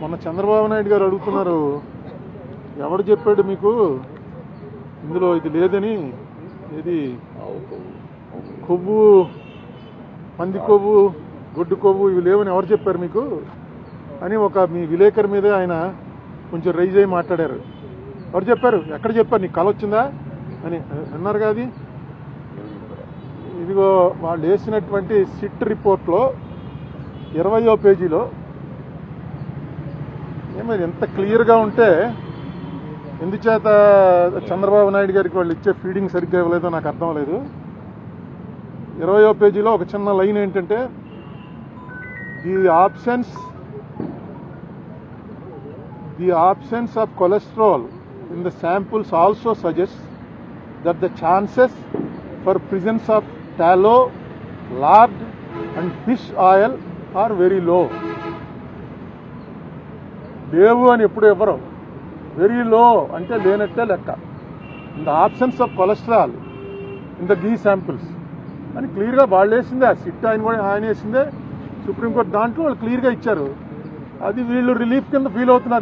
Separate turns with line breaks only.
మొన్న చంద్రబాబు నాయుడు గారు అడుగుతున్నారు, ఎవడు చెప్పాడు మీకు ఇందులో ఇది లేదని, ఇది కొవ్వు, పంది కొవ్వు, గొడ్డు కొవ్వు ఇవి లేవని ఎవరు చెప్పారు మీకు అని ఒక మీ విలేకరు మీదే ఆయన కొంచెం రైజ్ అయ్యి మాట్లాడారు. ఎవరు చెప్పారు, ఎక్కడ చెప్పారు, నీకు కళ వచ్చిందా అని అన్నారు కాదు. ఇదిగో వాళ్ళు వేసినటువంటి సిట్ రిపోర్ట్లో 20వ పేజీలో ఏమైనా ఎంత క్లియర్గా ఉంటే ఎందుచేత చంద్రబాబు నాయుడు గారికి వాళ్ళు ఇచ్చే ఫీడింగ్ సరిగ్గా ఇవ్వలేదో నాకు అర్థం లేదు. 20వ పేజీలో ఒక చిన్న లైన్ ఏంటంటే, the absence of cholesterol in the samples also suggests that the chances for presence of tallow, lard and fish oil are very low. లేవు అని ఎప్పుడు ఇవ్వరు, వెరీ లో అంటే లేనట్టే లెక్క. In the absence of cholesterol in the ghee samples అని క్లియర్గా వాళ్ళు వేసిందే. ఆ సిట్ ఆయన వేసిందే, సుప్రీంకోర్టు దాంట్లో వాళ్ళు క్లియర్గా ఇచ్చారు. అది వీళ్ళు రిలీఫ్ కింద ఫీల్ అవుతున్నారు.